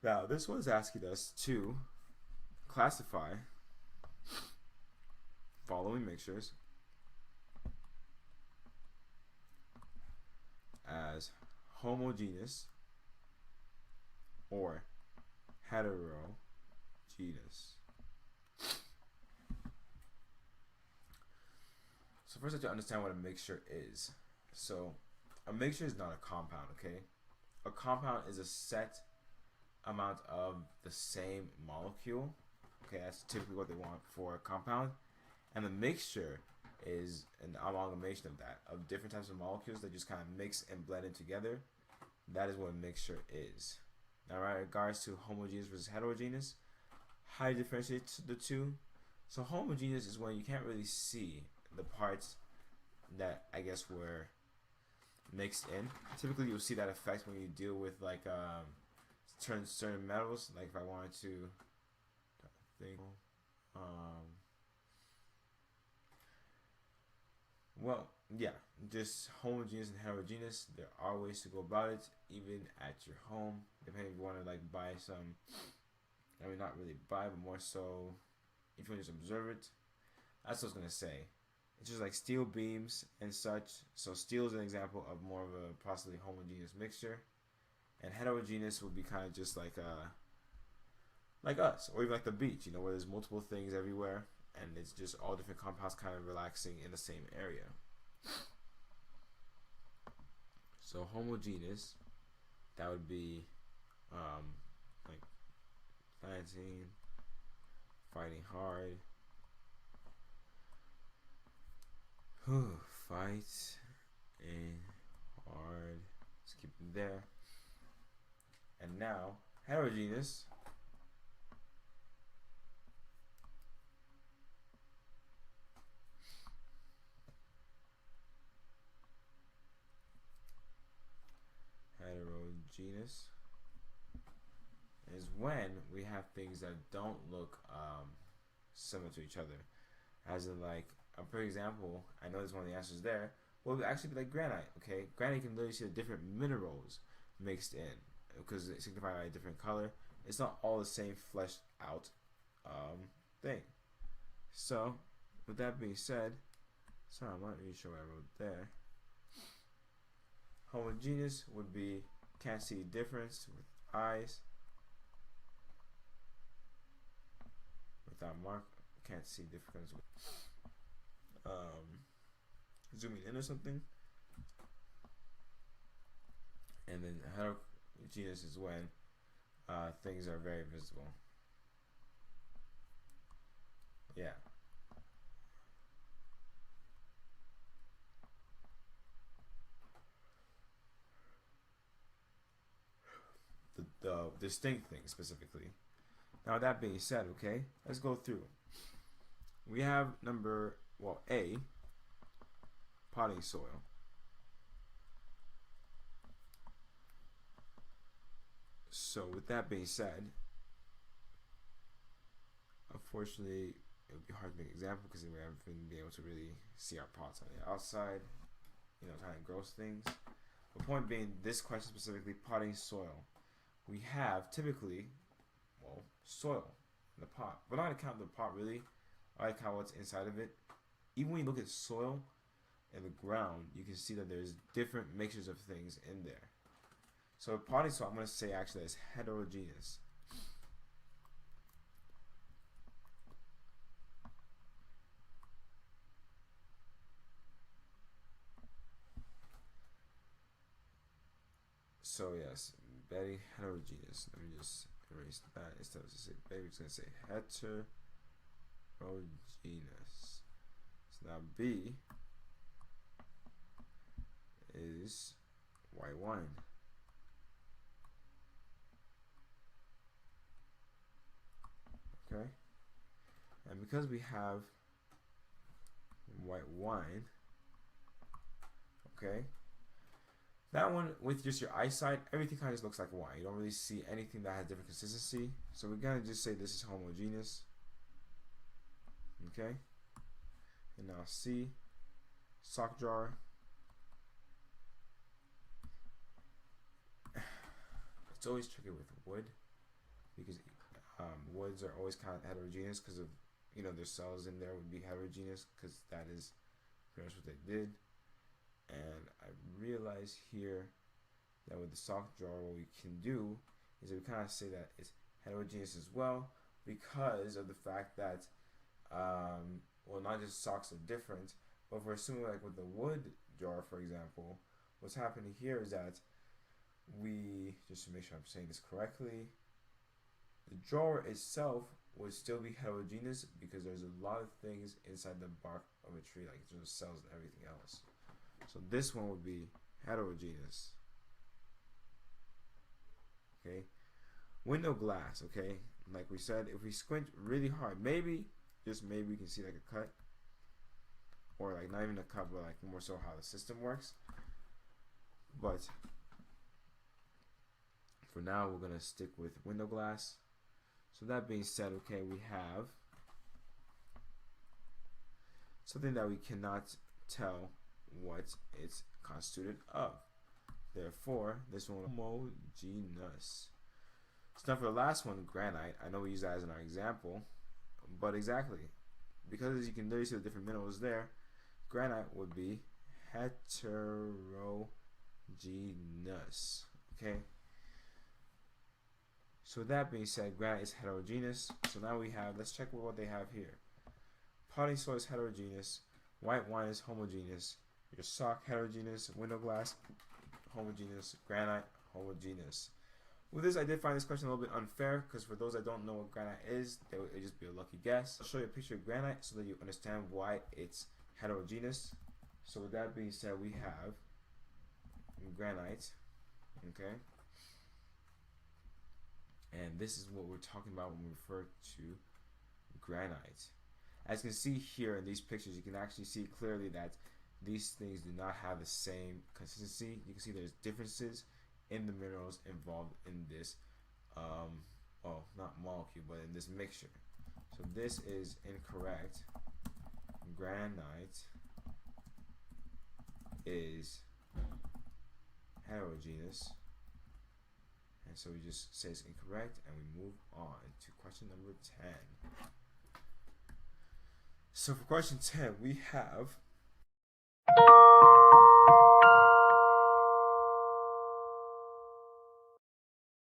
Now, this one's asking us to classify following mixtures as homogeneous or heterogeneous. So first I have to understand what a mixture is. So a mixture is not a compound, okay? A compound is a set amount of the same molecule. Okay, that's typically what they want for a compound. And the mixture is an amalgamation of that, of different types of molecules that just kind of mix and blend in together. That is what a mixture is. Now, in regards to homogeneous versus heterogeneous, how do you differentiate the two? So homogeneous is when you can't really see the parts that I guess were mixed in. Typically, you'll see that effect when you deal with like certain metals. Like if I wanted to think, well, yeah, just homogeneous and heterogeneous. There are ways to go about it, even at your home, depending if you want to like buy some. I mean, not really buy, but more so if you want to just observe it. That's what I was gonna say. It's just like steel beams and such. So steel is an example of more of a possibly homogeneous mixture, and heterogeneous would be kind of just like us, or even like the beach, you know, where there's multiple things everywhere, and it's just all different compounds kind of relaxing in the same area. So homogeneous, that would be like planting, fighting hard. Fight and hard. Let's keep it there. And now heterogeneous. Heterogeneous is when we have things that don't look similar to each other. As in, like, for example, I know there's one of the answers there. Well, it would actually be like granite, okay? Granite, you can literally see the different minerals mixed in because it's signified by a different color. It's not all the same fleshed out thing. So, with that being said, sorry, I'm not really sure what I wrote there. Homogeneous would be can't see difference with eyes. Without mark, can't see difference with zooming in or something. And then heterogeneous is when things are very visible. Yeah. The distinct things specifically. Now that being said, okay, let's go through. We have A, potting soil. So with that being said, unfortunately, it would be hard to make an example because we haven't been able to really see our pots on the outside, you know, trying to grow things. The point being, this question specifically, potting soil. We have typically, well, soil in the pot. But I'm not going to count the pot really. I like how what's inside of it. Even when you look at soil and the ground, you can see that there's different mixtures of things in there. So potting soil, I'm going to say actually is heterogeneous. So yes, very heterogeneous. Let me just erase that. Instead of just say baby, it's going to say heterogeneous. So now B is white wine. Okay, and because we have white wine, okay, that one with just your eyesight, everything kind of just looks like wine. You don't really see anything that has different consistency. So we're gonna just say this is homogeneous. Okay, and now C, sock jar. It's always tricky with wood because woods are always kind of heterogeneous because of, you know, their cells in there would be heterogeneous because that is pretty much what they did. And I realize here that with the sock drawer, what we can do is that we kind of say that it's heterogeneous as well because of the fact that, well, not just socks are different, but if we're assuming like with the wood drawer, for example, what's happening here is that we, just to make sure I'm saying this correctly, the drawer itself would still be heterogeneous because there's a lot of things inside the bark of a tree, like there's cells and everything else. So this one would be heterogeneous. Okay, window glass. Okay, like we said, if we squint really hard, maybe, just maybe, we can see like a cut, or like not even a cut, but like more so how the system works. But for now, we're gonna stick with window glass. So that being said, okay, we have something that we cannot tell what it's constituted of. Therefore, this one homogeneous. So now for the last one, granite. I know we use that as in our example, but exactly, because as you can literally see the different minerals there, granite would be heterogeneous. Okay. So with that being said, granite is heterogeneous. So now we have, let's check what they have here. Potting soil is heterogeneous. White wine is homogeneous. Your sock heterogeneous. Window glass homogeneous. Granite homogeneous. With this, I did find this question a little bit unfair because for those that don't know what granite is, it would just be a lucky guess. I'll show you a picture of granite so that you understand why it's heterogeneous. So with that being said, we have granite. Okay. And this is what we're talking about when we refer to granite. As you can see here in these pictures, you can actually see clearly that these things do not have the same consistency. You can see there's differences in the minerals involved in this, well, not molecule, but in this mixture. So this is incorrect. Granite is heterogeneous. And so we just say it's incorrect, and we move on to question number 10. So for question 10, we have